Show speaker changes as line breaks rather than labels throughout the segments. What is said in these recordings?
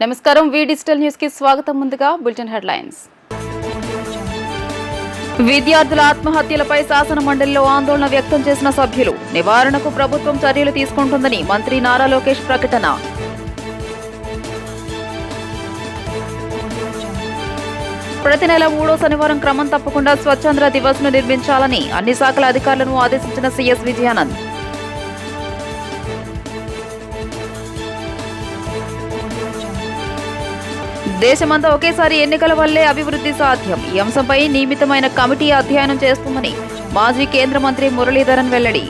నమస్కారం వి digital news కి స్వాగతం ముందుగా బులెటిన్ హెడ్లైన్స్ విద్యార్థుల ఆత్మహత్యలపై శాసన మండలిలో ఆందోళన వ్యక్తం చేసిన సభ్యులు నివారణకు ప్రభుత్వం చర్యలు తీసుకుంటుందని మంత్రి నారా లోకేష్ ప్రకటన ప్రతి నెల 3వ శనివారం క్రమం తప్పకుండా స్వచ్ఛంద్ర దివస్ ను నిర్మించాలని అన్ని శాఖల అధికారులను ఆదేశించిన సీఎస్ విజయానంద్ దేశమంతా ఒకేసారి ఎన్నికల వల్లే అభివృద్ధి సాధ్యం ఈ అంశంపై నియమితమైన కమిటీ అధ్యయనం చేస్తుందని మాజీ కేంద్ర మంత్రి మురళీధరన్ వెల్లడి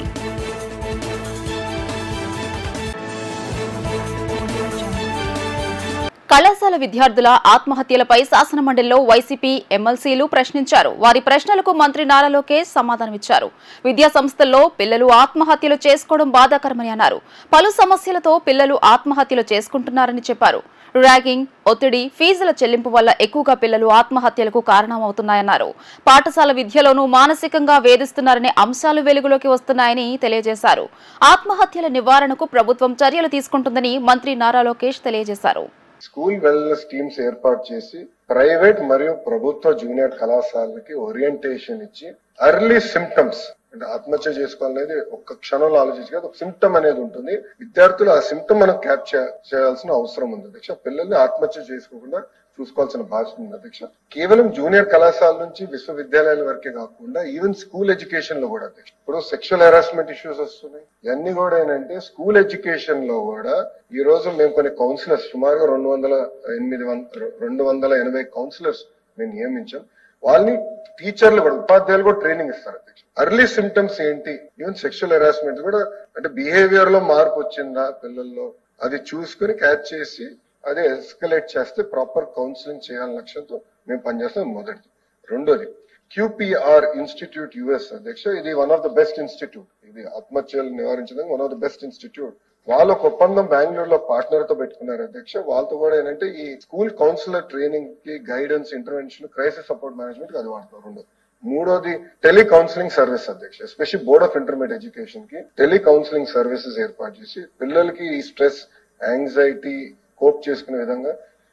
కళాశాల విద్యార్థుల ఆత్మహత్యలపై శాసన మండలిలో వైసీపీ ఎమ్మెల్సీలు ప్రశ్నించారు. వారి ప్రశ్నలకు మంత్రి నారా లోకేష్ సమాధానమిచ్చారు. విద్యా సంస్థల్లో పిల్లలు ఆత్మహత్యలు చేసుకోవడం బాధాకరమని అన్నారు. పలు సమస్యలతో పిల్లలు ఆత్మహత్యలు చేసుకుంటున్నారని చెప్పారు. ర్యాగింగ్, ఒత్తిడి, ఫీజుల చెల్లింపు వల్ల ఎక్కువగా పిల్లలు ఆత్మహత్యలకు కారణమవుతున్నాయన్నారు. పాఠశాల విద్యలోనూ మానసికంగా వేధిస్తున్నారనే అంశాలు వెలుగులోకి వస్తున్నాయని తెలియజేశారు. ఆత్మహత్యల నివారణకు ప్రభుత్వం చర్యలు తీసుకుంటుందని మంత్రి నారా లోకేష్ తెలియజేశారు.
స్కూల్ వెల్నెస్ టీమ్స్ ఏర్పాటు చేసి ప్రైవేట్ మరియు ప్రభుత్వ జూనియర్ కళాశాలకి ఓరియంటేషన్ ఇచ్చి ఎర్లీ సిమ్టమ్స్ అంటే ఆత్మహత్య చేసుకోవాలనేది ఒక్క క్షణంలో ఆలోచించి ఒక సిమ్టమ్ అనేది ఉంటుంది. విద్యార్థులు ఆ సిమ్టమ్ మనం క్యాప్చర్ చేయాల్సిన అవసరం ఉంది అధ్యక్ష. పిల్లల్ని ఆత్మహత్య చేసుకోకుండా చూసుకోవాల్సిన బాధ్యత ఉంది అధ్యక్ష. కేవలం జూనియర్ కళాశాల నుంచి విశ్వవిద్యాలయాల వరకే కాకుండా ఈవెన్ స్కూల్ ఎడ్యుకేషన్ లో కూడా అధ్యక్ష. ఇప్పుడు సెక్షువల్ హెరాస్మెంట్ ఇష్యూస్ వస్తున్నాయి. ఇవన్నీ కూడా ఏంటంటే స్కూల్ ఎడ్యుకేషన్ లో కూడా ఈ రోజు మేము కొన్ని కౌన్సిలర్స్ సుమారుగా 280 కౌన్సిలర్స్ మేము నియమించాం. వాళ్ళని టీచర్లు కూడా ఉపాధ్యాయులు కూడా ట్రైనింగ్ ఇస్తారు అధ్యక్ష. ఎర్లీ సిమ్టమ్స్ ఏంటి, ఈవెన్ సెక్షువల్ హెరాస్మెంట్ కూడా అంటే బిహేవియర్ లో మార్పు వచ్చిందా పిల్లల్లో అది చూసుకుని క్యాచ్ చేసి అదే ఎస్కలేట్ చేస్తే ప్రాపర్ కౌన్సిలింగ్ చేయాలనే లక్ష్యంతో మేము పనిచేస్తాం. మొదటిది. రెండోది QPR ఇన్స్టిట్యూట్ యుఎస్ అధ్యక్ష. ఇది one of the best institute. ఇది ఆత్మహత్యలు నివారించడానికి one of the best institute. వాళ్ళ ఒక ఒప్పందం బెంగళూరులో పార్ట్నర్ తో పెట్టుకున్నారు అధ్యక్ష. వాళ్ళతో కూడా ఏంటంటే ఈ స్కూల్ కౌన్సిలర్ ట్రైనింగ్ కి guidance, intervention, crisis support management కి అది వాడుతారు. రెండోది. మూడోది టెలి కౌన్సిలింగ్ సర్వీస్ అధ్యక్ష. Especially board of intermediate education కి టెలి కౌన్సిలింగ్ సర్వీసెస్ ఏర్పాటు చేసి పిల్లలకి ఈ స్ట్రెస్, యాంగ్జైటీ కోప్ చేసుకునే విధంగా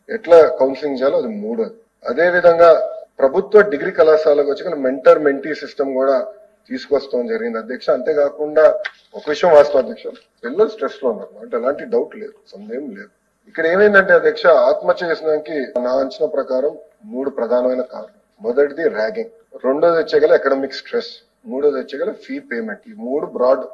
ఎట్లా కౌన్సిలింగ్ చేయాలో అది మూడోది. అదే విధంగా ప్రభుత్వ డిగ్రీ కళాశాలకు వచ్చి మెంటర్ మెంటీ సిస్టమ్ కూడా తీసుకొస్తాం జరిగింది అధ్యక్ష. అంతేకాకుండా ఒక విషయం వాస్తవం అధ్యక్ష, పిల్లలు స్ట్రెస్ లో ఉన్నారు అంటే ఎలాంటి డౌట్ లేదు, సందేహం లేదు. ఇక్కడ ఏమైందంటే అధ్యక్ష, ఆత్మహత్య చేసడానికి నా అంచనా ప్రకారం 3 ప్రధానమైన కారణం. మొదటిది ర్యాగింగ్, రెండోది వచ్చేగల ఎకడమిక్ స్ట్రెస్, మూడోది వచ్చేగల ఫీ పేమెంట్. ఈ 3 బ్రాడ్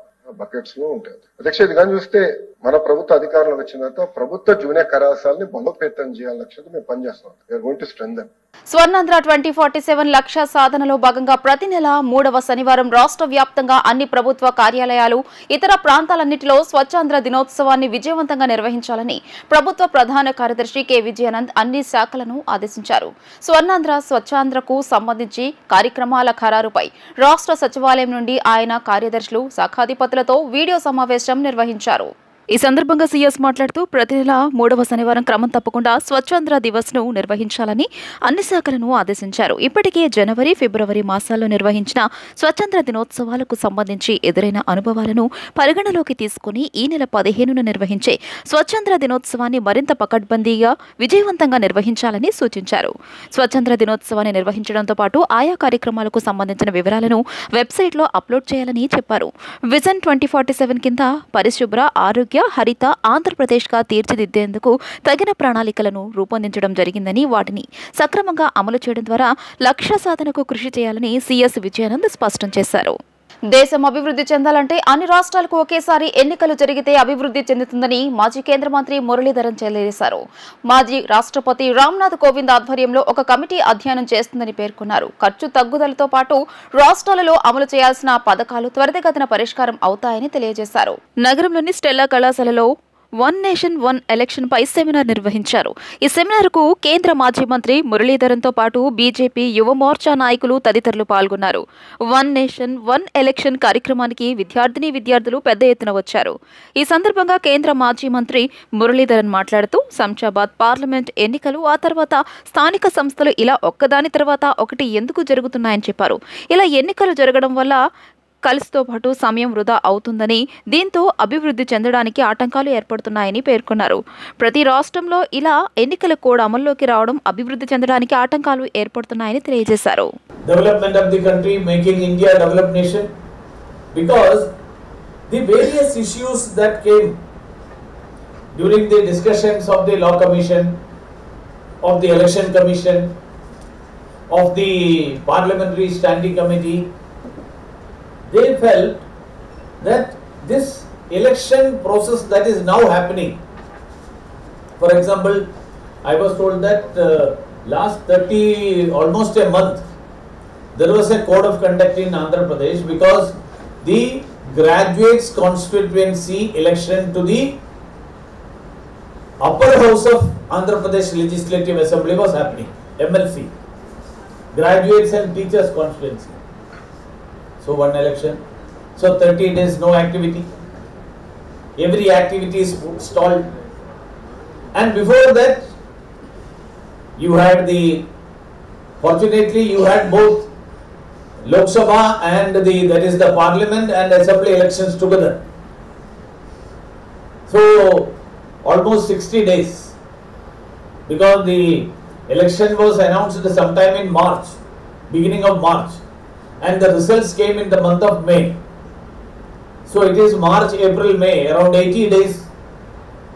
బకెట్స్ లో ఉంటాయి అధ్యక్ష. ఇది కానీ చూస్తే మన ప్రభుత్వ అధికారంలో వచ్చిన తర్వాత ప్రభుత్వ జూనియర్ కళాశాలని బలోపేతం చేయాలని లక్ష్యంతో మేము పనిచేస్తున్నాం. We are going to strengthen.
Swarnandhra 2047 లక్ష్య సాధనలో భాగంగా ప్రతి నెల 3వ శనివారం రాష్ట్ర వ్యాప్తంగా అన్ని ప్రభుత్వ కార్యాలయాలు, ఇతర ప్రాంతాలన్నింటిలో స్వచ్ఛాంధ్ర దినోత్సవాన్ని విజయవంతంగా నిర్వహించాలని ప్రభుత్వ ప్రధాన కార్యదర్శి కె విజయానంద్ అన్ని శాఖలను ఆదేశించారు. స్వర్ణాంధ్ర, స్వచ్ఛాంధ్రకు సంబంధించి కార్యక్రమాల ఖరారుపై రాష్ట్ర సచివాలయం నుండి ఆయన కార్యదర్శులు, శాఖాధిపతులతో వీడియో సమావేశం నిర్వహించారు. ఈ సందర్భంగా సీఎస్ మాట్లాడుతూ ప్రతి నెల 3వ శనివారం క్రమం తప్పకుండా స్వచ్ఛాంధ్ర దివస్ ను నిర్వహించాలని అన్ని శాఖలను ఆదేశించారు. ఇప్పటికే జనవరి, ఫిబ్రవరి మాసాల్లో నిర్వహించిన స్వచ్ఛాంధ్ర దినోత్సవాలకు సంబంధించి ఎదురైన అనుభవాలను పరిగణలోకి తీసుకుని ఈ నెల 15న నిర్వహించే స్వచ్ఛాంధ్ర దినోత్సవాన్ని మరింత పకడ్బందీగా విజయవంతంగా నిర్వహించాలని సూచించారు. స్వచ్ఛాంధ్ర దినోత్సవాన్ని నిర్వహించడంతో పాటు ఆయా కార్యక్రమాలకు సంబంధించిన వివరాలను వెబ్సైట్లో అప్లోడ్ చేయాలని చెప్పారు. విజన్ 2047 కింద పరిశుభ్ర, ఆరోగ్య, హరిత ఆంధ్రప్రదేశ్గా తీర్చిదిద్దేందుకు తగిన ప్రణాళికలను రూపొందించడం జరిగిందని, వాటిని సక్రమంగా అమలు చేయడం ద్వారా లక్ష్య సాధనకు కృషి చేయాలని సీఎస్ విజయానంద్ స్పష్టం చేశారు. దేశం అభివృద్ధి చెందాలంటే అన్ని రాష్ట్రాలకు ఒకేసారి ఎన్నికలు జరిగితే అభివృద్ధి చెందుతుందని మాజీ కేంద్ర మంత్రి మురళీధరన్ తెలియజేశారు. మాజీ రాష్ట్రపతి రామ్నాథ్ కోవింద్ ఆధ్వర్యంలో ఒక కమిటీ అధ్యయనం చేస్తుందని పేర్కొన్నారు. ఖర్చు తగ్గుదలతో పాటు రాష్ట్రాలలో అమలు చేయాల్సిన పథకాలు త్వరితగతిన పరిష్కారం అవుతాయని తెలియజేశారు. నగరంలోని స్టెల్లా కళాశాలలో వన్ నేషన్ వన్ ఎలక్షన్ పై సెమినార్ నిర్వహించారు. ఈ సెమినార్కు కేంద్ర మాజీ మంత్రి మురళీధరన్తో పాటు బీజేపీ యువ మోర్చా నాయకులు తదితరులు పాల్గొన్నారు. వన్ నేషన్ వన్ ఎలక్షన్ కార్యక్రమానికి విద్యార్థులు పెద్ద ఎత్తున వచ్చారు. ఈ సందర్భంగా కేంద్ర మాజీ మంత్రి మురళీధరన్ మాట్లాడుతూ శంషాబాద్ పార్లమెంట్ ఎన్నికలు, ఆ తర్వాత స్థానిక సంస్థలు ఇలా ఒక్కదాని తర్వాత ఒకటి ఎందుకు జరుగుతున్నాయని చెప్పారు. ఇలా ఎన్నికలు జరగడం వల్ల కలిసితో పాటు సమయం వృధా అవుతుందని, దీంతో అభివృద్ధి చెందడానికి ఆటంకాలు ఏర్పడుతున్నాయని పేర్కొన్నారు. ప్రతి రాష్ట్రంలో ఇలా ఎన్నికల కోడ్ అమల్లోకి రావడం అభివృద్ధి చెందడానికి ఆటంకాలు ఏర్పడుతున్నాయని తెలియజేశారు.
Development of the country, making India a developed nation, because the various issues that came during the discussions of the Law Commission, of the Election Commission, of the Parliamentary Standing Committee, they felt that this election process that is now happening, for example, I was told that last almost a month, there was a code of conduct in Andhra Pradesh because the graduates constituency election to the upper house of Andhra Pradesh Legislative Assembly was happening, MLC, graduates and teachers constituency. So one election, so 30 days no activity, every activity is stalled, and before that you had fortunately you had both Lok Sabha and that is the Parliament and Assembly elections together. So almost 60 days, because the election was announced sometime in March, beginning of March, and the results came in the month of May. So it is March, April, May, around 80 days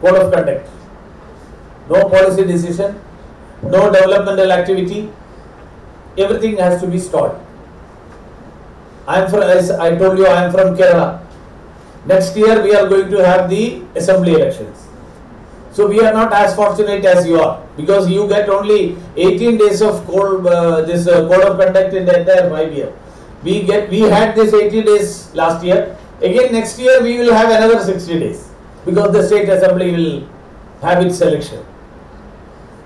code of conduct. No policy decision, no developmental activity, everything has to be stalled. As I told you, I am from Kerala. Next year we are going to have the assembly elections. So we are not as fortunate as you are, because you get only 18 days of code of conduct in the entire 5 years. We had this 80 days last year. Again next year we will have another 60 days, because the state assembly will have its election.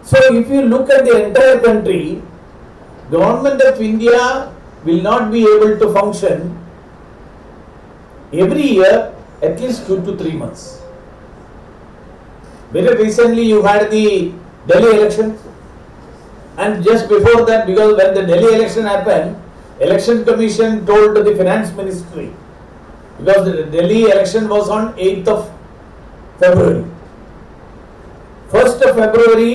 So if you look at the entire country, government of India will not be able to function every year at least 2 to 3 months. Very recently you had the Delhi elections, and just before that, because when the Delhi election happened, Election Commission told the Finance Ministry, because the Delhi election was on 8th of February. 1st of February,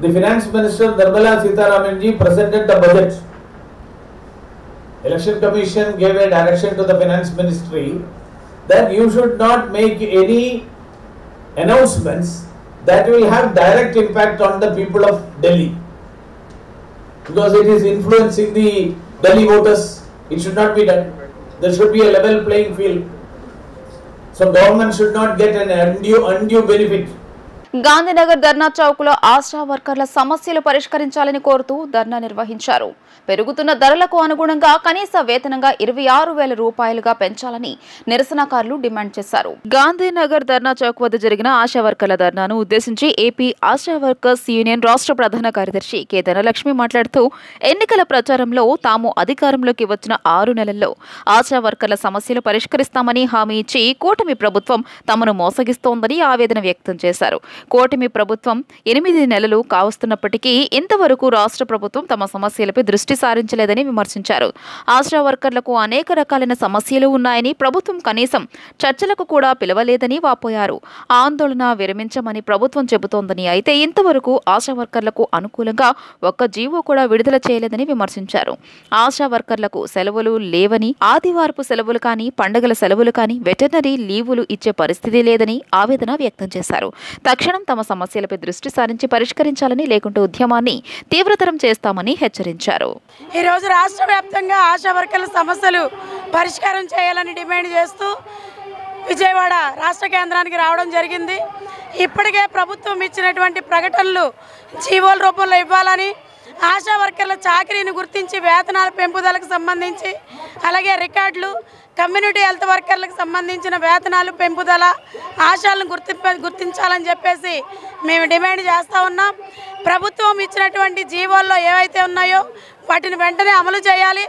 the Finance Minister Nirmala Sitharaman ji presented the budget. Election Commission gave a direction to the Finance Ministry that you should not make any announcements that will have direct impact on the people of Delhi, because it is influencing the Delhi voters. It should not be done. There should be a level playing field. So government should not get an undue benefit.
Gandhinagar ధర్నా చౌక్లో ఆశా వర్కర్ల సమస్యలు పరిష్కరించాలని కోరుతూ ధర్నా నిర్వహించారు. పెరుగుతున్న ధరలకు అనుగుణంగా కనీస వేతనంగా 26,000 రూపాయలుగా పెంచాలని నిరసనకారులు డిమాండ్ చేశారు. గాంధీనగర్ ధర్నా చౌక్ వద్ద జరిగిన ఆశా వర్కర్ల ధర్నాను ఉద్దేశించి ఏపీ ఆశా వర్కర్స్ యూనియన్ రాష్ట్ర ప్రధాన కార్యదర్శి కె ధనలక్ష్మి మాట్లాడుతూ, ఎన్నికల ప్రచారంలో తాము అధికారంలోకి వచ్చిన 6 నెలల్లో ఆశా వర్కర్ల సమస్యలు పరిష్కరిస్తామని హామీ ఇచ్చి కూటమి ప్రభుత్వం తమను మోసగిస్తోందని ఆవేదన వ్యక్తం చేశారు. కూటమి ప్రభుత్వం 8 నెలలు కావస్తున్నప్పటికీ ఇంతవరకు రాష్ట్ర ప్రభుత్వం తమ సమస్యలపై దృష్టి సారించలేదని విమర్శించారు. ఆశా వర్కర్లకు అనేక రకాలైన సమస్యలు ఉన్నాయని, ప్రభుత్వం కనీసం చర్చలకు కూడా పిలవలేదని వాపోయారు. ఆందోళన విరమించమని ప్రభుత్వం చెబుతోందని, అయితే ఇంతవరకు ఆశా వర్కర్లకు అనుకూలంగా ఒక్క జీవో కూడా విడుదల చేయలేదని విమర్శించారు. ఆశా వర్కర్లకు సెలవులు లేవని, ఆదివారపు సెలవులు కానీ, పండుగల సెలవులు కానీ, వెటర్నరీ లీవులు ఇచ్చే పరిస్థితి లేదని ఆవేదన వ్యక్తం చేశారు. తక్షణం తమ సమస్యలపై దృష్టి సారించి పరిష్కరించాలని, లేకుంటే ఉద్యమాన్ని తీవ్రతరం చేస్తామని హెచ్చరించారు.
ఈ రోజు రాష్ట్ర వ్యాప్తంగా ఆశా వర్కర్ల సమస్యలు పరిష్కారం చేయాలని డిమాండ్ చేస్తూ విజయవాడ రాష్ట్ర కేంద్రానికి రావడం జరిగింది. ఇప్పటికే ప్రభుత్వం ఇచ్చినటువంటి ప్రకటనలు జీవోల రూపంలో ఇవ్వాలని, ఆశా వర్కర్ల చాకరీని గుర్తించి వేతనాల పెంపుదలకు సంబంధించి, అలాగే రికార్డులు, కమ్యూనిటీ హెల్త్ వర్కర్లకు సంబంధించిన వేతనాలు పెంపుదల, ఆశాలను గుర్తించాలని చెప్పేసి మేము డిమాండ్ చేస్తూ ఉన్నాం. ప్రభుత్వం ఇచ్చినటువంటి జీవోల్లో ఏవైతే ఉన్నాయో వాటిని వెంటనే అమలు చేయాలి.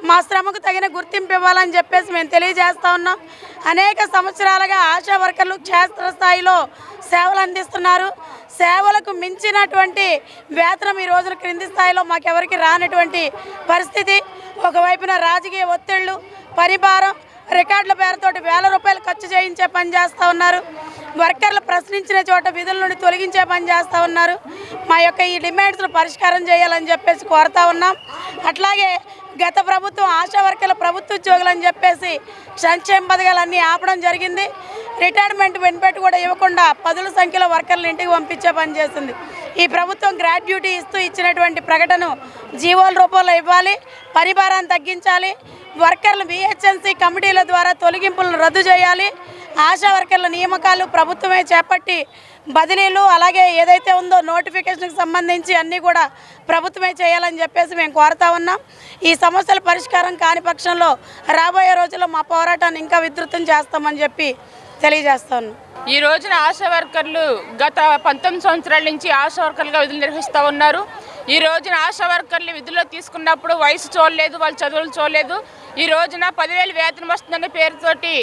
మా శ్రమకు తగిన గుర్తింపు ఇవ్వాలని చెప్పేసి మేము తెలియజేస్తూ ఉన్నాం. అనేక సంవత్సరాలుగా ఆశా వర్కర్లు క్షేత్రస్థాయిలో సేవలు అందిస్తున్నారు. సేవలకు మించినటువంటి వేతనం ఈ రోజున క్రింది స్థాయిలో మాకెవరికి రానటువంటి పరిస్థితి. ఒకవైపున రాజకీయ ఒత్తిళ్లు, పనిభారం రికార్డుల పేరుతోటి వేల రూపాయలు ఖర్చు చేయించే పని చేస్తూ ఉన్నారు. వర్కర్లు ప్రశ్నించిన చోట విధుల నుండి తొలగించే పని చేస్తూ ఉన్నారు. మా యొక్క ఈ డిమాండ్స్ను పరిష్కారం చేయాలని చెప్పేసి కోరుతా ఉన్నాం. అట్లాగే గత ప్రభుత్వం ఆశా వర్కర్ల ప్రభుత్వ ఉద్యోగులు అని చెప్పేసి సంక్షేమ పథకాలన్నీ ఆపడం జరిగింది. రిటైర్మెంట్ బెనిఫిట్ కూడా ఇవ్వకుండా పదుల సంఖ్యలో వర్కర్లు ఇంటికి పంపించే పని చేస్తుంది. ఈ ప్రభుత్వం గ్రాడ్యుటీ ఇస్తూ ఇచ్చినటువంటి ప్రకటన జీవోల రూపంలో ఇవ్వాలి, పనిభారాన్ని తగ్గించాలి, వర్కర్లు విహెచ్ఎన్సీ కమిటీల ద్వారా తొలగింపులను రద్దు చేయాలి, ఆశా వర్కర్ల నియామకాలు ప్రభుత్వమే చేపట్టి బదిలీలు అలాగే ఏదైతే ఉందో నోటిఫికేషన్కి సంబంధించి అన్నీ కూడా ప్రభుత్వమే చేయాలని చెప్పేసి మేము కోరుతా ఉన్నాం. ఈ సమస్యల పరిష్కారం కాని పక్షంలో రాబోయే రోజుల్లో మా పోరాటాన్ని ఇంకా విస్తృతం చేస్తామని చెప్పి తెలియజేస్తా ఉన్నాం.
ఈ రోజున ఆశా వర్కర్లు గత 19 సంవత్సరాల నుంచి ఆశా వర్కర్లుగా విధులు నిర్వహిస్తూ ఉన్నారు. ఈ రోజున ఆశా వర్కర్లు విధుల్లో తీసుకున్నప్పుడు వయసు చూడలేదు, వాళ్ళ చదువులు చూడలేదు. ఈ రోజున 10,000 వేతనం వస్తుందనే పేరుతోటి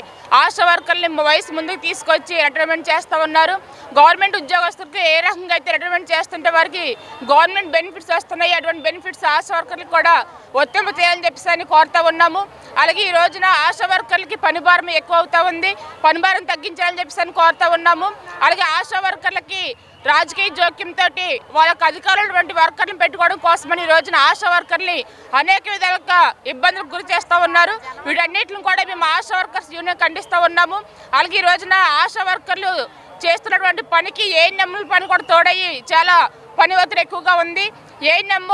ఆశా వర్కర్లని వయసు ముందుకు తీసుకొచ్చి రిటైర్మెంట్ చేస్తూ ఉన్నారు. గవర్నమెంట్ ఉద్యోగస్తులకు ఏ రకంగా అయితే రిటైర్మెంట్ చేస్తుంటే వారికి గవర్నమెంట్ బెనిఫిట్స్ వస్తున్నాయి, అటువంటి బెనిఫిట్స్ ఆశా వర్కర్లకు కూడా ఒత్తిడి చేయాలని చెప్పేసి కోరుతూ ఉన్నాము. అలాగే ఈ రోజున ఆశా వర్కర్లకి పని భారం ఎక్కువ అవుతూ ఉంది, పని భారం తగ్గించాలని చెప్పేసి కోరుతూ ఉన్నాము. అలాగే ఆశా వర్కర్లకి రాజకీయ జోక్యంతో వాళ్ళకి అధికారులు వంటి వర్కర్లను పెట్టుకోవడం కోసమని ఈ రోజున ఆశా వర్కర్ని అనేక విధాలుగా ఇబ్బందులకు గురి చేస్తూ ఉన్నారు. వీటన్నిటిని కూడా మేము ఆశా వర్కర్స్ యూనియన్ ఖండిస్తూ ఉన్నాము. అలాగే ఈ రోజున ఆశా వర్కర్లు చేస్తున్నటువంటి పనికి ఏఎన్ఎంల పని కూడా తోడయ్యి చాలా పని ఒత్తిడి ఎక్కువగా ఉంది. ఏఎన్ఎం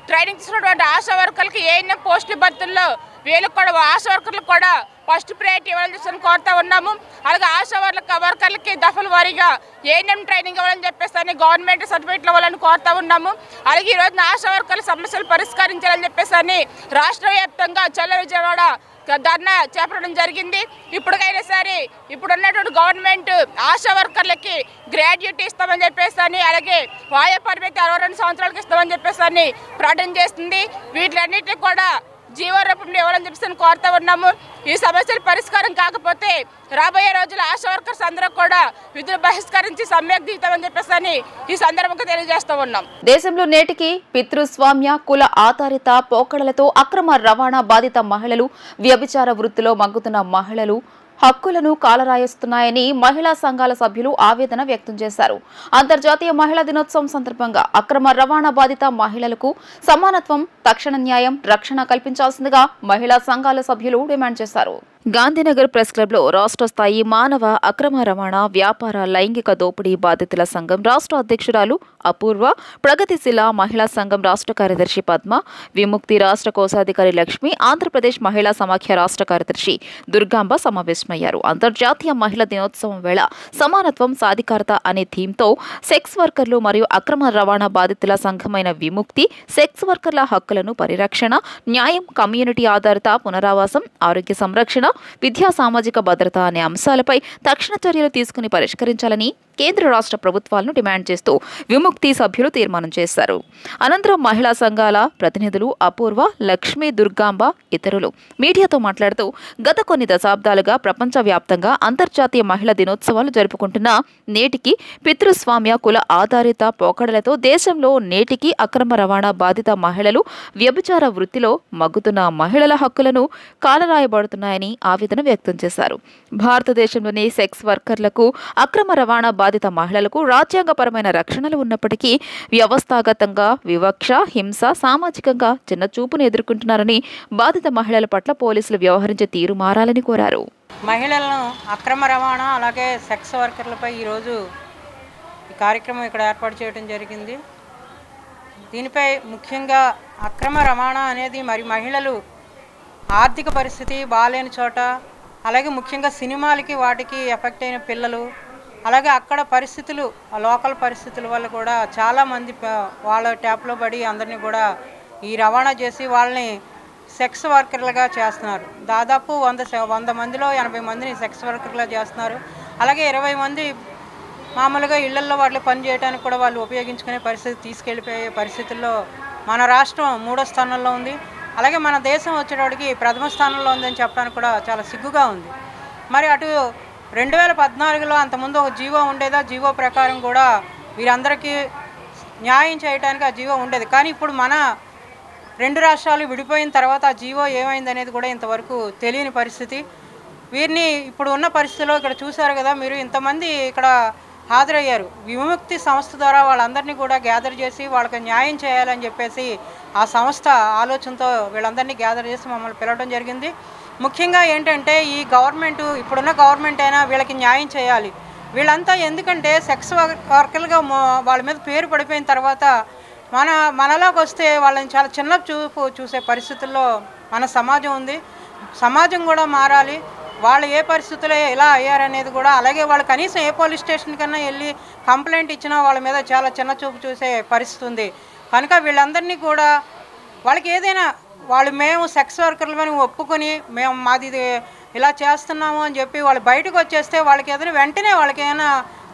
ట్రైనింగ్ తీసుకున్నటువంటి ఆశా వర్కర్లకి ఏఎన్ఎం పోస్ట్ భర్తల్లో వీళ్ళకి కూడా ఆశా వర్కర్లకు కూడా ఫస్ట్ ప్రయారిటీ ఇవ్వాలని చెప్పి కోరుతా ఉన్నాము. అలాగే ఆశా వర్కర్లకి దఫల వారీగా ఏఎన్ఎం ట్రైనింగ్ ఇవ్వాలని చెప్పేసి గవర్నమెంట్ సర్టిఫికేట్లు ఇవ్వాలని కోరుతా ఉన్నాము. అలాగే ఈ రోజున ఆశా వర్కర్ల సమస్యలు పరిష్కరించాలని చెప్పేసి రాష్ట్ర వ్యాప్తంగా చల్ల విజయవాడ ధర్నా చేపట్టడం జరిగింది. ఇప్పటికైనా సరే ఇప్పుడున్నటువంటి గవర్నమెంట్ ఆశా వర్కర్లకి గ్రాడ్యుటీ ఇస్తామని చెప్పేసి అలాగే వాయు పరిమితి 62 సంవత్సరాలకు ఇస్తామని చెప్పేసి ప్రకటన చేస్తుంది. వీటిలన్నిటికీ కూడా జీవో రూపంలో ఇవ్వాలని చెప్పేసి కోరుతా ఉన్నాము. ఈ సమస్యలు పరిష్కారం కాకపోతే రాబోయే రోజులు ఆశా వర్కర్స్ అందరూ కూడా విధులు బహిష్కరించి సమ్మెకు దిగుతామని చెప్పేసి ఈ సందర్భంగా తెలియజేస్తూ ఉన్నాం.
దేశంలో నేటికి పితృస్వామ్య కుల ఆధారిత పోకడలతో అక్రమ రవాణా బాధిత మహిళలు, వ్యభిచార వృత్తిలో మగ్గుతున్న మహిళలు హక్కులను కాలరాయిస్తున్నాయని మహిళా సంఘాల సభ్యులు ఆవేదన వ్యక్తం చేశారు. అంతర్జాతీయ మహిళా దినోత్సవం సందర్భంగా అక్రమ రవాణా బాధిత మహిళలకు సమానత్వం, తక్షణ న్యాయం, రక్షణ కల్పించాల్సిందిగా మహిళా సంఘాల సభ్యులు డిమాండ్ చేశారు. గాంధీనగర్ ప్రెస్ క్లబ్ లో రాష్ట్ర స్థాయి మానవ అక్రమ రవాణా, వ్యాపార, లైంగిక దోపిడీ బాధితుల సంఘం రాష్ట్ర అధ్యక్షురాలు అపూర్వ, ప్రగతిశీల మహిళా సంఘం రాష్ట్ర కార్యదర్శి పద్మ, విముక్తి రాష్ట్ర కోశాధికారి లక్ష్మి, ఆంధ్రప్రదేశ్ మహిళా సమాఖ్య రాష్ట్ర కార్యదర్శి దుర్గాంబ సమావేశమయ్యారు. అంతర్జాతీయ మహిళా దినోత్సవం వేళ సమానత్వం, సాధికారత అనే థీమ్తో సెక్స్ వర్కర్లు మరియు అక్రమ రవాణా బాధితుల సంఘమైన విముక్తి సెక్స్ వర్కర్ల హక్కులను పరిరక్షణ, న్యాయం, కమ్యూనిటీ ఆధారిత పునరావాసం, ఆరోగ్య సంరక్షణ, విద్యా, సామాజిక భద్రత అనే అంశాలపై తక్షణ చర్యలు తీసుకుని పరిష్కరించాలని కేంద్ర రాష్ట్ర ప్రభుత్వాలను డిమాండ్ చేస్తూ విముక్తి సభ్యులు తీర్మానం చేశారు. అనంతరం మహిళా సంఘాల ప్రతినిధులు అపూర్వ, లక్ష్మి, దుర్గాంబ ఇతరులు మీడియాతో మాట్లాడుతూ గత కొన్ని దశాబ్దాలుగా ప్రపంచవ్యాప్తంగా అంతర్జాతీయ మహిళా దినోత్సవాలు జరుపుకుంటున్న నేటికి పితృస్వామ్య కుల ఆధారిత పోకడలతో దేశంలో నేటికి అక్రమ రవాణా బాధిత మహిళలు, వ్యభిచార వృత్తిలో మగ్గుతున్న మహిళల హక్కులను కాలరాయబడుతున్నాయని ఆవేదన వ్యక్తం చేశారు. భారతదేశంలోని సెక్స్ వర్కర్లకు, అక్రమ రవాణా బాధిత మహిళలకు రాజ్యాంగపరమైన రక్షణలు ఉన్నప్పటికీ వ్యవస్థాగతంగా వివక్ష, హింస, సామాజికంగా చిన్న చూపును ఎదుర్కొంటున్నారని, బాధిత మహిళల పట్ల పోలీసులు వ్యవహరించే తీరు మారాలని కోరారు.
మహిళలను అక్రమ రవాణా అలాగే సెక్స్ వర్కర్లపై ఈరోజు ఈ కార్యక్రమం ఇక్కడ ఏర్పాటు చేయడం జరిగింది. దీనిపై ముఖ్యంగా అక్రమ రవాణా అనేది మరి మహిళలు ఆర్థిక పరిస్థితి బాలేని చోట, అలాగే ముఖ్యంగా సినిమాలకి వాటికి ఎఫెక్ట్ అయిన పిల్లలు, అలాగే అక్కడ పరిస్థితులు, లోకల్ పరిస్థితుల వల్ల కూడా చాలామంది వాళ్ళ ట్యాప్లో పడి అందరినీ కూడా ఈ రవాణా చేసి వాళ్ళని సెక్స్ వర్కర్లుగా చేస్తున్నారు. దాదాపు 100 మందిలో 80 మందిని సెక్స్ వర్కర్లుగా చేస్తున్నారు. అలాగే 20 మంది మామూలుగా ఇళ్లల్లో వాళ్ళు పని చేయడానికి కూడా వాళ్ళు ఉపయోగించుకునే పరిస్థితి, తీసుకెళ్ళిపోయే పరిస్థితుల్లో మన రాష్ట్రం 3వ స్థానంలో ఉంది. అలాగే మన దేశం వచ్చేటప్పటికి ప్రథమ స్థానంలో ఉందని చెప్పడానికి కూడా చాలా సిగ్గుగా ఉంది. మరి అటు 2014లో అంతకుముందు ఒక జీవో ఉండేదా, జీవో ప్రకారం కూడా వీరందరికీ న్యాయం చేయడానికి ఆ జీవో ఉండేది. కానీ ఇప్పుడు మన రెండు రాష్ట్రాలు విడిపోయిన తర్వాత ఆ జీవో ఏమైందనేది కూడా ఇంతవరకు తెలియని పరిస్థితి. వీరిని ఇప్పుడు ఉన్న పరిస్థితిలో ఇక్కడ చూశారు కదా మీరు, ఇంతమంది ఇక్కడ హాజరయ్యారు. విముక్తి సంస్థ ద్వారా వాళ్ళందరినీ కూడా గ్యాదర్ చేసి వాళ్ళకి న్యాయం చేయాలని చెప్పేసి ఆ సంస్థ ఆలోచనతో వీళ్ళందరినీ గ్యాదర్ చేసి మమ్మల్ని పిలవడం జరిగింది. ముఖ్యంగా ఏంటంటే ఈ గవర్నమెంట్, ఇప్పుడున్న గవర్నమెంట్ అయినా వీళ్ళకి న్యాయం చేయాలి. వీళ్ళంతా ఎందుకంటే సెక్స్ వర్కర్లుగా వాళ్ళ మీద పేరు పడిపోయిన తర్వాత మనలోకి వస్తే వాళ్ళని చాలా చిన్న చూపు చూసే పరిస్థితుల్లో మన సమాజం ఉంది. సమాజం కూడా మారాలి. వాళ్ళు ఏ పరిస్థితుల్లో ఎలా అయ్యారనేది కూడా, అలాగే వాళ్ళు కనీసం ఏ పోలీస్ స్టేషన్ కన్నా వెళ్ళి కంప్లైంట్ ఇచ్చినా వాళ్ళ మీద చాలా చిన్న చూపు చూసే పరిస్థితి ఉంది. కనుక వీళ్ళందరినీ కూడా వాళ్ళకి ఏదైనా మేము సెక్స్ వర్కర్లని ఒప్పుకొని మేము మాది ఇలా చేస్తున్నాము అని చెప్పి వాళ్ళు బయటకు వచ్చేస్తే వాళ్ళకి ఏదైనా వెంటనే వాళ్ళకి ఏమైనా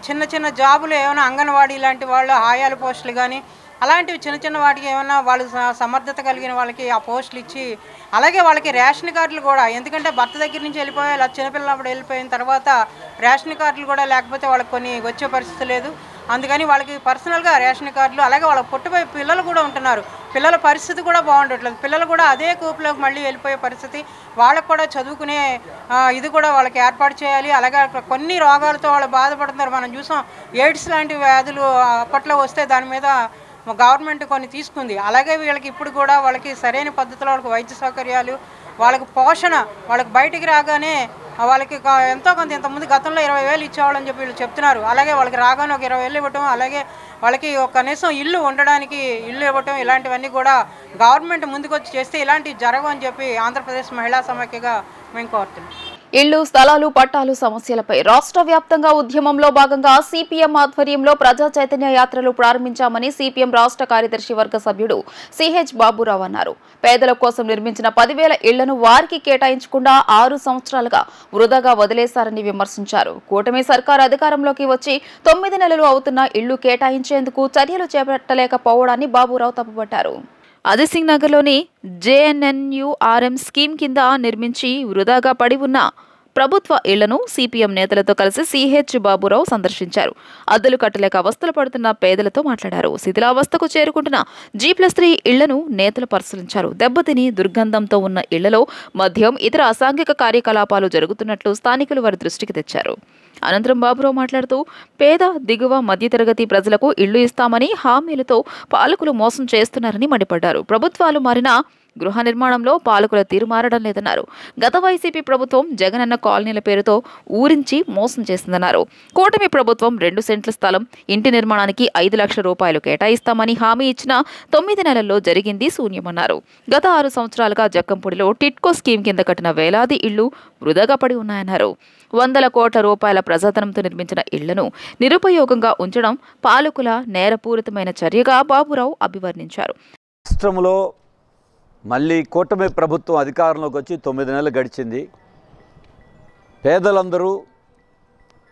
చిన్న చిన్న జాబులు ఏమైనా అంగన్వాడీ లాంటి వాళ్ళు ఆయాల పోస్టులు కానీ అలాంటివి చిన్న చిన్న వాటికి ఏమైనా వాళ్ళు సమర్థత కలిగిన వాళ్ళకి ఆ పోస్టులు ఇచ్చి, అలాగే వాళ్ళకి రేషన్ కార్డులు కూడా, ఎందుకంటే భర్త దగ్గర నుంచి వెళ్ళిపోయి ఇలా చిన్నపిల్లప్పుడు వెళ్ళిపోయిన తర్వాత రేషన్ కార్డులు కూడా లేకపోతే వాళ్ళకి కొన్ని వచ్చే పరిస్థితి లేదు. అందుకని వాళ్ళకి పర్సనల్గా రేషన్ కార్డులు, అలాగే వాళ్ళకి పుట్టిపోయే పిల్లలు కూడా ఉంటున్నారు. పిల్లల పరిస్థితి కూడా బాగుండట్లేదు. పిల్లలు కూడా అదే కూపులోకి మళ్ళీ వెళ్ళిపోయే పరిస్థితి. వాళ్ళకు కూడా చదువుకునే ఇది కూడా వాళ్ళకి ఏర్పాటు చేయాలి. అలాగే కొన్ని రోగాలతో వాళ్ళు బాధపడుతున్నారు. మనం చూసాం ఎయిడ్స్ లాంటి వ్యాధులు అప్పట్లో వస్తే దాని మీద గవర్నమెంట్ కొన్ని తీసుకుంది. అలాగే వీళ్ళకి ఇప్పుడు కూడా వాళ్ళకి సరైన పద్ధతిలో వాళ్ళకి వైద్య సౌకర్యాలు, వాళ్ళకి పోషణ, వాళ్ళకి బయటికి రాగానే వాళ్ళకి ఎంతో కొంత, ఇంతకుముందు గతంలో 20,000 ఇచ్చేవాళ్ళని చెప్పి వీళ్ళు చెప్తున్నారు. అలాగే వాళ్ళకి రాగానే ఒక 20,000 ఇవ్వటం, అలాగే వాళ్ళకి కనీసం ఇల్లు ఉండడానికి ఇల్లు ఇవ్వటం, ఇలాంటివన్నీ కూడా గవర్నమెంట్ ముందుకొచ్చి చేస్తే ఇలాంటివి జరగవు అని చెప్పి ఆంధ్రప్రదేశ్ మహిళా సమాఖ్యగా మేము కోరుతున్నాం.
ఇళ్లు, స్థలాలు, పట్టాలు సమస్యలపై రాష్ట్ర వ్యాప్తంగా ఉద్యమంలో భాగంగా సిపిఎం ఆధ్వర్యంలో ప్రజా చైతన్య యాత్రలు ప్రారంభించామని సిపిఎం రాష్ట్ర కార్యదర్శి వర్గ సభ్యుడు సిహెచ్ బాబురావు అన్నారు. పేదల కోసం నిర్మించిన 10,000 ఇళ్లను వారికి కేటాయించకుండా 6 సంవత్సరాలుగా వృధాగా వదిలేశారని విమర్శించారు. కూటమి సర్కార్ అధికారంలోకి వచ్చి 9 నెలలు అవుతున్న ఇళ్లు కేటాయించేందుకు చర్యలు చేపట్టలేకపోవడాన్ని బాబురావు తప్పుపట్టారు. అదిసింగ్ నగర్లోని జేఎన్ఎన్యుఆర్ఎం స్కీమ్ కింద నిర్మించి వృధాగా పడి ఉన్న ప్రభుత్వ ఇళ్లను సిపిఎం నేతలతో కలిసి సిహెచ్ బాబురావు సందర్శించారు. అద్దెలు కట్టలేక అవస్థలు పడుతున్న పేదలతో మాట్లాడారు. శిథిలావస్థకు చేరుకుంటున్న G+3 ఇళ్లను నేతలు పరిశీలించారు. దెబ్బతిని దుర్గంధంతో ఉన్న ఇళ్లలో మద్యం, ఇతర అసాంఘిక కార్యకలాపాలు జరుగుతున్నట్లు స్థానికులు వారి దృష్టికి తెచ్చారు. అనంతరం బాబురావు మాట్లాడుతూ పేద, దిగువ, మధ్యతరగతి ప్రజలకు ఇళ్లు ఇస్తామని హామీలతో పాలకులు మోసం చేస్తున్నారని మండిపడ్డారు. ప్రభుత్వాలు మారినా గృహ నిర్మాణంలో పాలకుల తీరు మారడం లేదన్నారు. గత వైసీపీ ప్రభుత్వం జగనన్న కాలనీల పేరుతో ఊరించి మోసం చేసిందన్నారు. కూటమి ప్రభుత్వం 2 సెంట్ల స్థలం, ఇంటి నిర్మాణానికి 5 లక్షల రూపాయలు కేటాయిస్తామని హామీ ఇచ్చిన 9 నెలల్లో జరిగింది శూన్యమన్నారు. గత 6 సంవత్సరాలుగా జక్కంపూడిలో టిట్కో స్కీమ్ కింద కట్టిన వేలాది ఇళ్లు వృధాగా పడి ఉన్నాయన్నారు. 100 కోట్ల రూపాయల ప్రజాధనంతో నిర్మించిన ఇళ్లను నిరుపయోగంగా ఉంచడం పాలకుల నేరపూరితమైన చర్యగా బాబురావు అభివర్ణించారు.
రాష్ట్రంలో మళ్ళీ కూటమి ప్రభుత్వం అధికారంలోకి వచ్చి 9 నెలలు గడిచింది. పేదలందరూ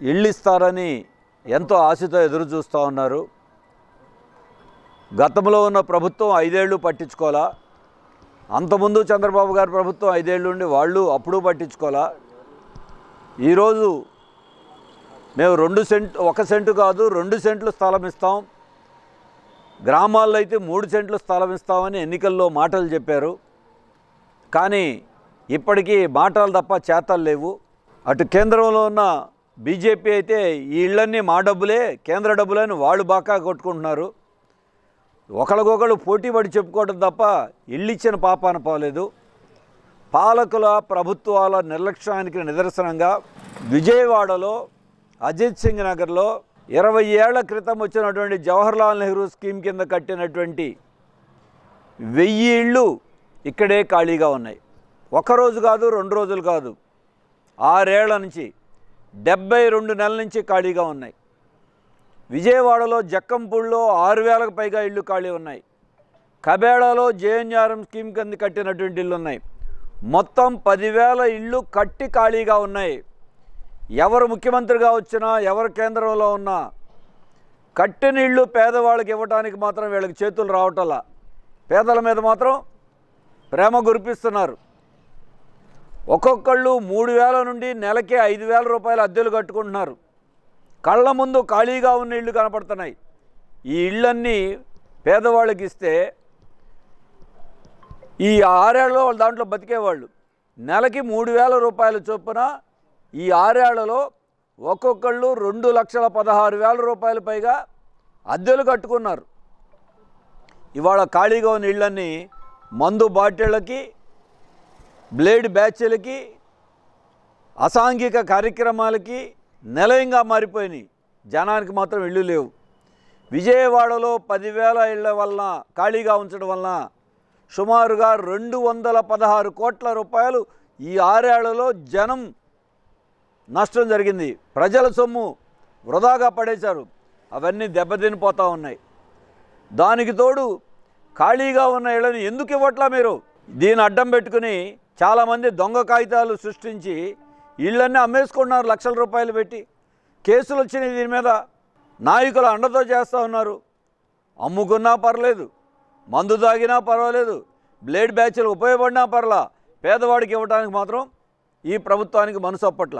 ఇళ్ళు ఇస్తారని ఎంతో ఆశతో ఎదురు చూస్తూ ఉన్నారు. గతంలో ఉన్న ప్రభుత్వం 5 ఏళ్ళు పట్టించుకోవాలా, అంతకుముందు చంద్రబాబు గారి ప్రభుత్వం 5 ఏళ్ళు ఉండి వాళ్ళు అప్పుడు పట్టించుకోవాలా. ఈరోజు మేము 1 సెంటు కాదు 2 సెంట్లు స్థలం ఇస్తాం, గ్రామాల్లో అయితే 3 సెంట్లు స్థలం ఇస్తామని ఎన్నికల్లో మాటలు చెప్పారు. కానీ ఇప్పటికీ మాటలు తప్ప చేతలు లేవు. అటు కేంద్రంలో ఉన్న బీజేపీ అయితే ఈ ఇళ్ళన్నీ మా డబ్బులే, కేంద్ర డబ్బులని వాళ్ళు బాగా కొట్టుకుంటున్నారు. ఒకరికొకరు పోటీ పడి చెప్పుకోవడం తప్ప ఇళ్ళు ఇచ్చిన పాపాన పోలేదు. పాలకుల, ప్రభుత్వాల నిర్లక్ష్యానికి నిదర్శనంగా విజయవాడలో అజిత్ సింగ్ నగర్లో 20 ఏళ్ల క్రితం వచ్చినటువంటి జవహర్లాల్ నెహ్రూ స్కీమ్ కింద కట్టినటువంటి 1000 ఇళ్ళు ఇక్కడే ఖాళీగా ఉన్నాయి. ఒకరోజు కాదు, 2 రోజులు కాదు, 6 ఏళ్ల నుంచి 72 నెలల నుంచి ఖాళీగా ఉన్నాయి. విజయవాడలో జక్కంపూడిలో 6,000కు పైగా ఇళ్ళు ఖాళీ ఉన్నాయి. కబేడాలో జేఎన్ఆర్ఎం స్కీమ్ కింద కట్టినటువంటి ఇళ్ళు ఉన్నాయి. మొత్తం 10,000 ఇళ్ళు కట్టి ఖాళీగా ఉన్నాయి. ఎవరు ముఖ్యమంత్రిగా వచ్చినా, ఎవరు కేంద్రంలో ఉన్నా కట్టిన ఇళ్ళు పేదవాళ్ళకి ఇవ్వడానికి మాత్రం వీళ్ళకి చేతులు రావటంలా. పేదల మీద మాత్రం ప్రేమ గురిపిస్తున్నారు. ఒక్కొక్కళ్ళు 3,000 నుండి నెలకే 5,000 రూపాయలు అద్దెలు కట్టుకుంటున్నారు. కళ్ళ ముందు ఖాళీగా ఉన్న ఇళ్ళు కనపడుతున్నాయి. ఈ ఇళ్ళన్నీ పేదవాళ్ళకి ఇస్తే ఈ 6 ఏళ్లలో వాళ్ళు దాంట్లో బతికేవాళ్ళు. నెలకి 3,000 రూపాయల చొప్పున ఈ 6 ఏళ్లలో ఒక్కొక్కళ్ళు 2,16,000 రూపాయలు పైగా అద్దెలు కట్టుకున్నారు. ఇవాళ ఖాళీగా ఉన్న ఇళ్ళన్నీ మందు బాటిళ్ళకి, బ్లేడ్ బ్యాచ్లకి, అసాంఘిక కార్యక్రమాలకి నిలయంగా మారిపోయినాయి. జనానికి మాత్రం ఇళ్ళు లేవు. విజయవాడలో 10,000 ఇళ్ల వలన ఖాళీగా ఉంచడం వలన సుమారుగా 216 కోట్ల రూపాయలు ఈ 6 ఏళ్లలో జనం నష్టం జరిగింది. ప్రజల సొమ్ము వృధాగా పడేశారు. అవన్నీ దెబ్బతినిపోతూ ఉన్నాయి. దానికి తోడు ఖాళీగా ఉన్న ఇళ్ళని ఎందుకు ఇవ్వట్లా మీరు? దీన్ని అడ్డం పెట్టుకుని చాలామంది దొంగ కాగితాలు సృష్టించి ఇళ్ళన్నీ అమ్మేసుకుంటున్నారు లక్షల రూపాయలు పెట్టి. కేసులు వచ్చినాయి దీని మీద. నాయకులు అండతో చేస్తూ ఉన్నారు. అమ్ముకున్నా పర్లేదు, మందు తాగినా పర్వాలేదు, బ్లేడ్ బ్యాచ్లు ఉపయోగపడినా పర్లా, పేదవాడికి ఇవ్వడానికి మాత్రం ఈ ప్రభుత్వానికి మనసు అప్పట్ల.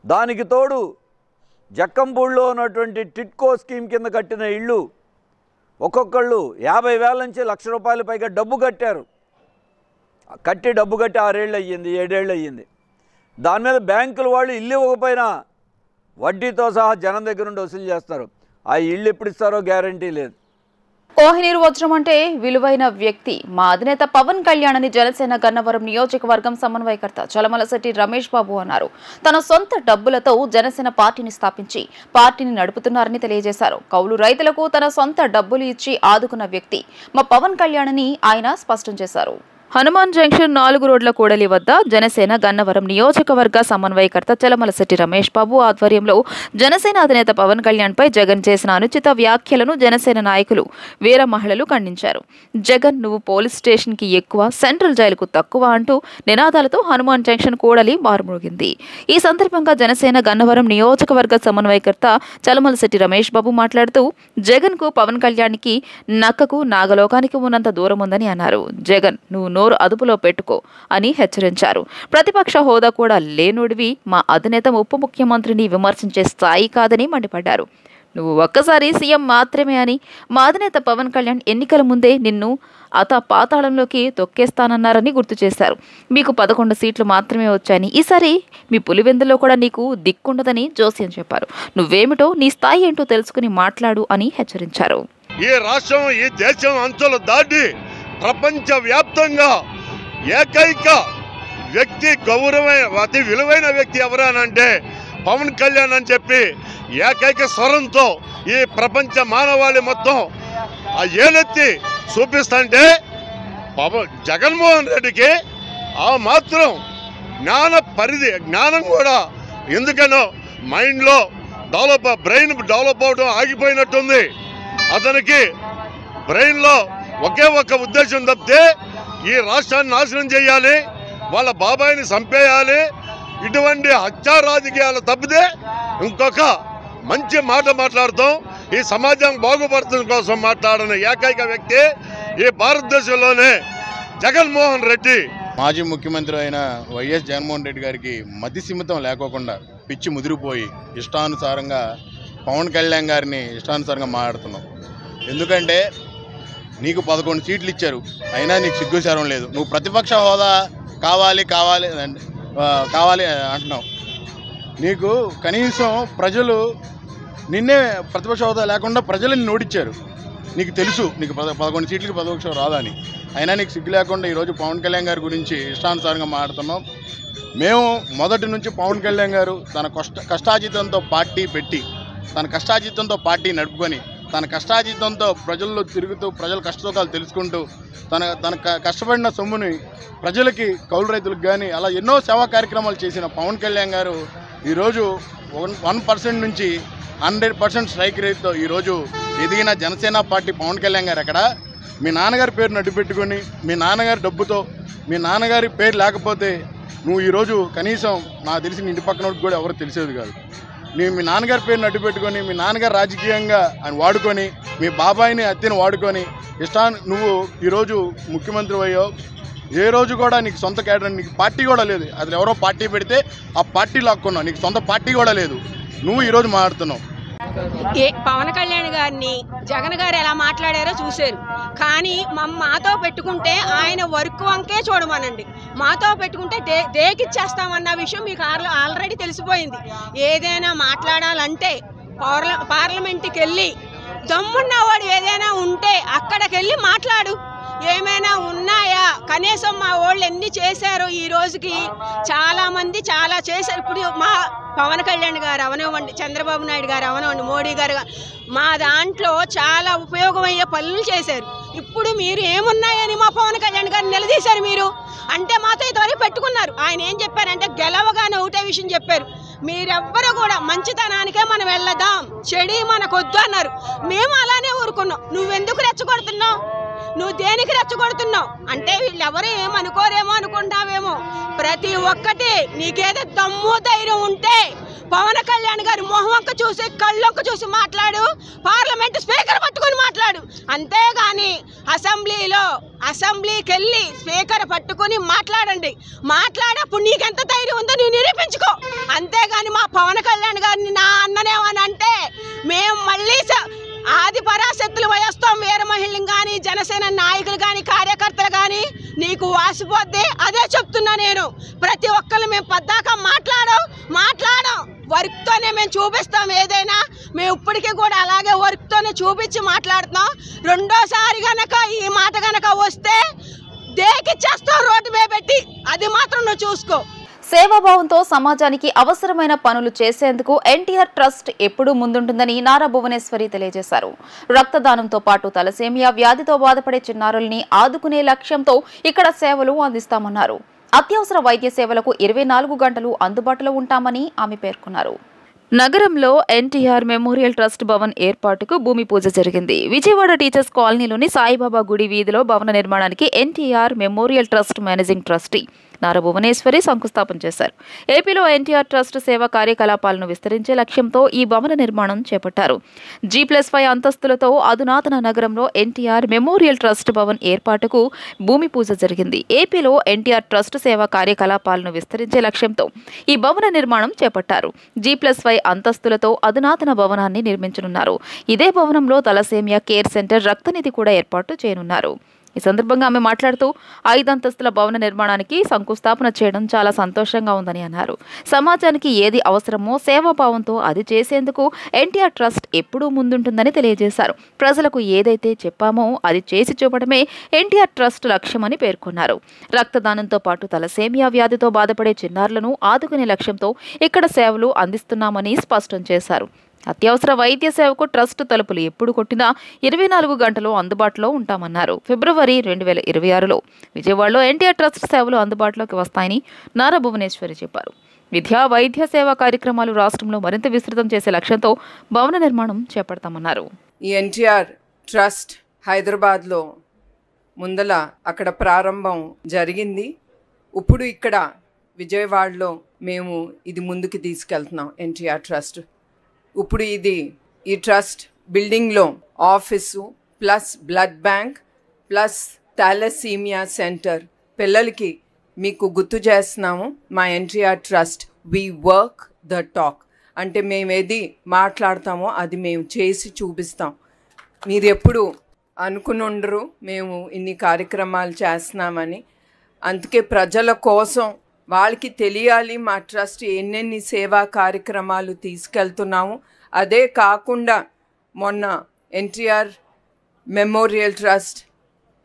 దానికి తోడు జక్కంపూడిలో ఉన్నటువంటి టిట్కో స్కీమ్ కింద కట్టిన ఇళ్ళు ఒక్కొక్కళ్ళు 50,000 నుంచి 1,00,000 రూపాయల పైగా డబ్బు కట్టారు. డబ్బు కట్టి 6 ఏళ్ళు అయ్యింది, 7 ఏళ్ళు అయ్యింది. దాని మీద బ్యాంకులు వాళ్ళు ఇల్లు ఇవ్వకపోయినా వడ్డీతో సహా జనం దగ్గర నుండి వసూలు చేస్తారు. ఆ ఇల్లు ఎప్పుడు ఇస్తారో గ్యారంటీ లేదు.
కోహినూరు వజ్రం అంటే విలువైన వ్యక్తి. మా అధినేత పవన్ కళ్యాణ్ అని జనసేన గన్నవరం నియోజకవర్గం సమన్వయకర్త చలమలశెట్టి రమేష్ బాబు అన్నారు. తన సొంత డబ్బులతో జనసేన పార్టీని స్థాపించి పార్టీని నడుపుతున్నారని తెలియజేశారు. కౌలు రైతులకు తన సొంత డబ్బులు ఇచ్చి ఆదుకున్న వ్యక్తి మా పవన్ కళ్యాణ్ అని ఆయన స్పష్టం చేశారు. హనుమాన్ జంక్షన్ 4 రోడ్ల కూడలి వద్ద జనసేన గన్నవరం నియోజకవర్గ సమన్వయకర్త చలమలశెట్టి రమేష్ బాబు ఆధ్వర్యంలో జనసేన అధినేత పవన్ కళ్యాణ్ పై జగన్ చేసిన అనుచిత వ్యాఖ్యలను జనసేన నాయకులు, వీర మహిళలు ఖండించారు. జగన్ నువ్వు పోలీస్ స్టేషన్ కి ఎక్కువ, సెంట్రల్ జైలుకు తక్కువ అంటూ నినాదాలతో హనుమాన్ జంక్షన్ కూడలి మారుమోగింది. ఈ సందర్భంగా జనసేన గన్నవరం నియోజకవర్గ సమన్వయకర్త చలమలశెట్టి రమేష్ బాబు మాట్లాడుతూ జగన్ కు పవన్ కళ్యాణ్ కి నక్కకు నాగలోకానికి ఉన్నంత దూరం ఉందని అన్నారు. జగన్ నువ్వు నోరు అదుపులో పెట్టుకో అని హెచ్చరించారు. ప్రతిపక్ష హోదా కూడా లేనుడివి మా అధినేత ఉప ముఖ్యమంత్రిని విమర్శించే స్థాయి కాదని మండిపడ్డారు. నువ్వు ఒక్కసారి సీఎం మాత్రమే అని మా అధినేత పవన్ కళ్యాణ్ ఎన్నికల ముందే నిన్ను పాతాళంలోకి తొక్కేస్తానన్నారని గుర్తు చేశారు. మీకు 11 సీట్లు మాత్రమే వచ్చాయని, ఈసారి మీ పులివెందులో కూడా నీకు దిక్కుండదని జోస్యం చెప్పారు. నువ్వేమిటో నీ స్థాయి ఏంటో తెలుసుకుని మాట్లాడు అని హెచ్చరించారు.
ఈ రాష్ట్రం, ఈ దేశం అంచులు దాటి ప్రపంచ వ్యాప్తంగా ఏకైక వ్యక్తి, అతి విలువైన వ్యక్తి ఎవరనంటే పవన్ కళ్యాణ్ అని చెప్పి ఏకైక స్వరంతో ఈ ప్రపంచ మానవాళి మొత్తం ఆ ఏలెత్తి చూపిస్తుంటే జగన్మోహన్ రెడ్డికి ఆ మాత్రం జ్ఞానం కూడా ఎందుకనో మైండ్లో బ్రెయిన్ డెవలప్ అవడం ఆగిపోయినట్టుంది. అతనికి బ్రెయిన్లో ఒకే ఒక్క ఉద్దేశం తప్పితే ఈ రాష్ట్రాన్ని నాశనం చేయాలి, వాళ్ళ బాబాయిని చంపేయాలి, ఇటువంటి హత్యా రాజకీయాలు తప్పితే ఇంకొక మంచి మాట మాట్లాడతాం. ఈ సమాజం బాగుపడటం కోసం మాట్లాడిన ఏకైక వ్యక్తి ఈ భారతదేశంలోనే జగన్మోహన్ రెడ్డి.
మాజీ ముఖ్యమంత్రి అయిన వైఎస్ జగన్మోహన్ రెడ్డి గారికి మతి సీమితం లేకోకుండా పిచ్చి ముదిరిపోయి ఇష్టానుసారంగా పవన్ కళ్యాణ్ గారిని ఇష్టానుసారంగా మాట్లాడుతున్నాం. ఎందుకంటే నీకు 11 సీట్లు ఇచ్చారు, అయినా నీకు సిగ్గుచారం లేదు. నువ్వు ప్రతిపక్ష హోదా కావాలి అంటున్నావు. నీకు కనీసం ప్రజలు నిన్నే ప్రతిపక్ష హోదా లేకుండా ప్రజలని నోటిచ్చారు. నీకు తెలుసు నీకు 11 సీట్లకి ప్రతిపక్షం రాదని, అయినా నీకు సిగ్గు లేకుండా ఈరోజు పవన్ కళ్యాణ్ గారి గురించి ఇష్టానుసారంగా మాట్లాడుతున్నాం. మేము మొదటి నుంచి పవన్ కళ్యాణ్ గారు తన కష్టాజీతంతో పార్టీ పెట్టి, తన కష్టాజీతంతో పార్టీ నడుపుకొని, తన కష్టాజీతంతో ప్రజల్లో తిరుగుతూ ప్రజల కష్టసుఖాలు తెలుసుకుంటూ తన కష్టపడిన సొమ్ముని ప్రజలకి, కౌలు రైతులకు కానీ అలా ఎన్నో సేవా కార్యక్రమాలు చేసిన పవన్ కళ్యాణ్ గారు ఈరోజు 1% నుంచి 100% స్ట్రైక్ రేట్తో ఈరోజు ఎదిగిన జనసేన పార్టీ పవన్ కళ్యాణ్ గారు ఎక్కడ? మీ నాన్నగారి పేరు నడ్డు పెట్టుకొని, మీ నాన్నగారి డబ్బుతో, మీ నాన్నగారి పేరు లేకపోతే నువ్వు ఈరోజు కనీసం నాకు తెలిసి నీ ఇంటి పక్కన కూడా ఎవరు తెలిసేది కాదు. మీ నాన్నగారి పేరుని అడ్డు పెట్టుకొని, మీ నాన్నగారు రాజకీయంగా ఆయన వాడుకొని, మీ బాబాయిని అత్తెని వాడుకొని నువ్వు ఈరోజు ముఖ్యమంత్రి అయ్యో. ఏ రోజు కూడా నీకు సొంత కేడర్, నీకు పార్టీ కూడా లేదు. అది ఎవరో పార్టీ పెడితే ఆ పార్టీ లాక్కున్నావు, నీకు సొంత పార్టీ కూడా లేదు. నువ్వు ఈరోజు మాట్లాడుతున్నావు.
పవన్ కళ్యాణ్ గారిని జగన్ గారు ఎలా మాట్లాడారో చూశారు. కానీ మాతో పెట్టుకుంటే ఆయన వర్క్ వంకే చూడమనండి. మాతో పెట్టుకుంటే దేకిచ్చేస్తామన్న విషయం మీకు ఆల్రెడీ తెలిసిపోయింది. ఏదైనా మాట్లాడాలంటే పార్లమెంట్కి వెళ్ళి దమ్మున్నవాడు ఏదైనా ఉంటే అక్కడికి వెళ్ళి మాట్లాడు. ఏమైనా ఉన్నాయా? కనీసం మా వాళ్ళు ఎన్ని చేశారో ఈ రోజుకి, చాలా మంది చాలా చేశారు. ఇప్పుడు మా పవన్ కళ్యాణ్ గారు అవనివ్వండి, చంద్రబాబు నాయుడు గారు అవనివ్వండి, మోడీ గారు, మా దాంట్లో చాలా ఉపయోగమయ్యే పనులు చేశారు. ఇప్పుడు మీరు ఏమున్నాయని మా పవన్ కళ్యాణ్ గారిని నిలదీశారు. మీరు అంటే మాతో ఇంతవరకు పెట్టుకున్నారు. ఆయన ఏం చెప్పారంటే గెలవగానే ఒకటే విషయం చెప్పారు, మీరెవ్వరూ కూడా మంచితనానికే మనం వెళ్ళదాం, చెడి మనకొద్దు అన్నారు. మేము అలానే ఊరుకున్నాం. నువ్వెందుకు రెచ్చగొడుతున్నావు? నువ్వు దేనికి రెచ్చగొడుతున్నావు అంటే వీళ్ళెవరూ ఏమనుకోరేమో అనుకుంటావేమో. ప్రతి ఒక్కటి నీకేదో దమ్ము ధైర్యం ఉంటే పవన్ కళ్యాణ్ గారి మొహంక చూసి కళ్ళొక్క చూసి మాట్లాడు, పార్లమెంట్ స్పీకర్ పట్టుకొని మాట్లాడు. అంతేగాని అసెంబ్లీకి వెళ్ళి స్పీకర్ పట్టుకొని మాట్లాడండి. మాట్లాడప్పుడు నీకెంత ధైర్యం ఉందో నువ్వు నిరూపించుకో. అంతేగాని మా పవన్ కళ్యాణ్ గారిని నా అన్ననేమని అంటే మేము మళ్ళీ ఆది పరాశక్తులు వయస్తాం. వీర మహిళలు కానీ, జనసేన నాయకులు కానీ, కార్యకర్తలు కానీ నీకు వాసిపోద్ది. అదే చెప్తున్నా నేను. ప్రతి ఒక్కరు మేము పద్దాక మాట్లాడం వర్క్తోనే మేము చూపిస్తాం. ఏదైనా మేము ఇప్పటికీ కూడా అలాగే వర్క్తోనే చూపించి మాట్లాడుతున్నాం. రెండోసారి గనక ఈ మాట గనక వస్తే దేకిచ్చేస్తాం రోడ్డు మీద పెట్టి. అది మాత్రం నువ్వు చూసుకో.
సేవాభావంతో సమాజానికి అవసరమైన పనులు చేసేందుకు ఎన్టీఆర్ ట్రస్ట్ ఎప్పుడూ ముందుంటుందని నారా భువనేశ్వరి తెలియజేశారు. రక్తదానంతో పాటు తలసేమియా వ్యాధితో బాధపడే చిన్నారుల్ని ఆదుకునే లక్ష్యంతో ఇక్కడ సేవలు అందిస్తామన్నారు. అత్యవసర వైద్య సేవలకు 24 గంటలు అందుబాటులో ఉంటామని ఆమె పేర్కొన్నారు. నగరంలో ఎన్టీఆర్ మెమోరియల్ ట్రస్ట్ భవన్ ఏర్పాటుకు భూమి పూజ జరిగింది. విజయవాడ టీచర్స్ కాలనీలోని సాయిబాబా గుడి వీధిలో భవన నిర్మాణానికి NTR memorial trust managing trustee Nara Bhuvaneswari శంకుస్థాపన చేశారు. ఏపీలో ఎన్టీఆర్ ట్రస్ట్ సేవా కార్యకలాపాలను విస్తరించే లక్ష్యంతో ఈ భవన నిర్మాణం చేపట్టారు. G+5 అంతస్తులతో అధునాతన నగరంలో ఎన్టీఆర్ మెమోరియల్ ట్రస్ట్ భవన్ ఏర్పాటుకు భూమి పూజ జరిగింది. ఏపీలో ఎన్టీఆర్ ట్రస్ట్ సేవా కార్యకలాపాలను విస్తరించే లక్ష్యంతో ఈ భవన నిర్మాణం చేపట్టారు. G+5 అంతస్తులతో అధునాతన భవనాన్ని నిర్మించనున్నారు. ఇదే భవనంలో తలసేమియా కేర్ సెంటర్, రక్తనిధి కూడా ఏర్పాటు చేయనున్నారు. ఈ సందర్భంగా ఆమె మాట్లాడుతూ 5 అంతస్తుల భవన నిర్మాణానికి శంకుస్థాపన చేయడం చాలా సంతోషంగా ఉందని అన్నారు. సమాజానికి ఏది అవసరమో సేవాభావంతో అది చేసేందుకు ఎన్టీఆర్ ట్రస్ట్ ఎప్పుడూ ముందుంటుందని తెలియజేశారు. ప్రజలకు ఏదైతే చెప్పామో అది చేసి చూపడమే ఎన్టీఆర్ ట్రస్ట్ లక్ష్యమని పేర్కొన్నారు. రక్తదానంతో పాటు తలసేమియా వ్యాధితో బాధపడే చిన్నారులను ఆదుకునే లక్ష్యంతో ఇక్కడ సేవలు అందిస్తున్నామని స్పష్టం చేశారు. అత్యవసర వైద్య సేవకు ట్రస్ట్ తలుపులు ఎప్పుడు కొట్టినా 24 గంటలు అందుబాటులో ఉంటామన్నారు. ఫిబ్రవరి 2026లో విజయవాడలో ఎన్టీఆర్ ట్రస్ట్ సేవలు అందుబాటులోకి వస్తాయని నారా భువనేశ్వరి చెప్పారు. విద్యా వైద్య సేవా కార్యక్రమాలు రాష్ట్రంలో మరింత విస్తృతం చేసే లక్ష్యంతో భవన నిర్మాణం చేపడతామన్నారు.
ఈ ఎన్టీఆర్ ట్రస్ట్ హైదరాబాద్లో ముందల అక్కడ ప్రారంభం జరిగింది. ఇప్పుడు ఇక్కడ విజయవాడలో మేము ఇది ముందుకు తీసుకెళ్తున్నాం. ఎన్టీఆర్ ట్రస్ట్ ఇప్పుడు ఈ ట్రస్ట్ బిల్డింగ్లో office plus blood bank plus thalassemia centre పిల్లలకి మీకు గుర్తు చేస్తున్నాము. మా NTR trust we work the talk అంటే మేము ఏది మాట్లాడతామో అది మేము చేసి చూపిస్తాం. మీరు ఎప్పుడు అనుకుని ఉండరు మేము ఇన్ని కార్యక్రమాలు చేస్తున్నామని. అందుకే ప్రజల కోసం వాళ్ళకి తెలియాలి మా ట్రస్ట్ ఎన్నెన్ని సేవా కార్యక్రమాలు తీసుకెళ్తున్నాము. అదే కాకుండా మొన్న NTR memorial trust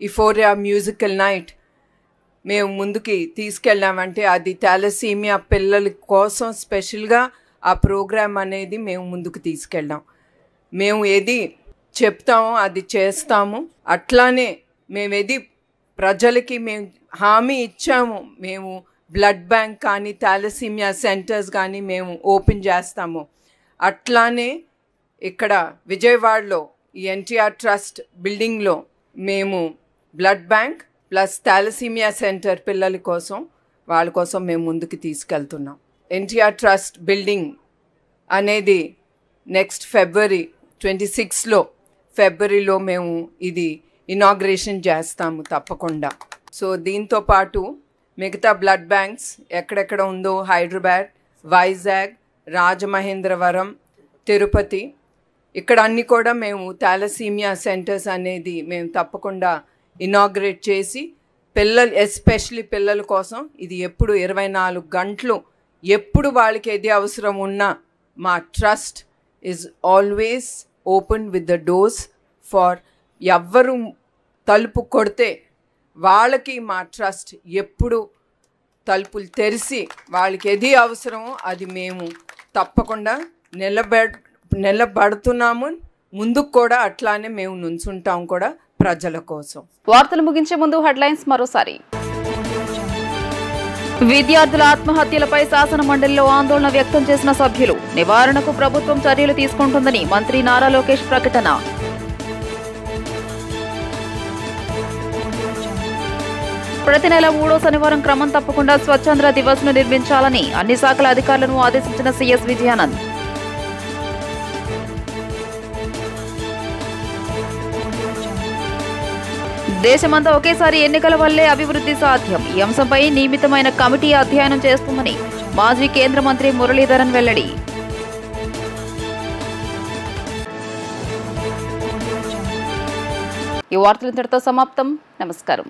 euphoria musical night మేము ముందుకి తీసుకెళ్ళామంటే అది థాలసీమియా పిల్లల కోసం స్పెషల్గా ఆ ప్రోగ్రామ్ అనేది మేము ముందుకు తీసుకెళ్ళాం. మేము ఏది చెప్తామో అది చేస్తాము. అట్లానే మేమేది ప్రజలకి మేము హామీ ఇచ్చాము. మేము బ్లడ్ బ్యాంక్ కానీ థాలసీమియా సెంటర్స్ కానీ మేము ఓపెన్ చేస్తాము. అట్లానే ఇక్కడ విజయవాడలో ఈ ఎన్టీఆర్ ట్రస్ట్ బిల్డింగ్లో మేము blood bank plus thalassemia centre పిల్లల కోసం వాళ్ళ కోసం మేము ముందుకు తీసుకెళ్తున్నాం. ఎన్టీఆర్ ట్రస్ట్ బిల్డింగ్ అనేది నెక్స్ట్ ఫిబ్రవరి 26లో మేము ఇది ఇనాగ్రేషన్ చేస్తాము తప్పకుండా. సో దీంతో పాటు మిగతా బ్లడ్ బ్యాంక్స్ ఎక్కడెక్కడ ఉందో హైదరాబాద్, వైజాగ్, రాజమహేంద్రవరం, తిరుపతి ఇక్కడ అన్ని కూడా మేము థాలసీమియా సెంటర్స్ అనేది మేము తప్పకుండా ఇనాగ్రేట్ చేసి ఎస్పెషలీ పిల్లల కోసం ఇది ఎప్పుడు 24 గంటలు ఎప్పుడు వాళ్ళకి ఏది అవసరం ఉన్నా మా trust is always open with the doors for ఎవ్వరు తలుపు కొడితే వాళ్ళకి మా ట్రస్ట్ ఎప్పుడు తలుపులు తెరిచి వాళ్ళకి ఏది అవసరమో అది మేము తప్పకుండా నిలబడుతున్నాము. ముందుకు కూడా అట్లానే మేము నుంచుంటాం కూడా ప్రజల కోసం.
వార్తలు ముగించే ముందు హెడ్లైన్స్ మరోసారి. విద్యార్థుల ఆత్మహత్యలపై శాసన మండలిలో ఆందోళన వ్యక్తం చేసిన సభ్యులు. నివారణకు ప్రభుత్వం చర్యలు తీసుకుంటుందని మంత్రి నారా లోకేష్ ప్రకటన. ప్రతి నెల 3వ శనివారం క్రమం తప్పకుండా స్వచ్ఛంద్ర దివస్ ను నిర్మించాలని అన్ని శాఖల అధికారులను ఆదేశించిన సీఎస్ విజయానంద్. దేశమంతా ఒకేసారి ఎన్నికల వల్లే అభివృద్ధి సాధ్యం. ఈ అంశంపై నియమితమైన కమిటీ అధ్యయనం చేస్తుందని మాజీ కేంద్ర మంత్రి మురళీధరన్ వెల్లడి. ఈ వార్తలు ఇంతటితో సమాప్తం. నమస్కారం.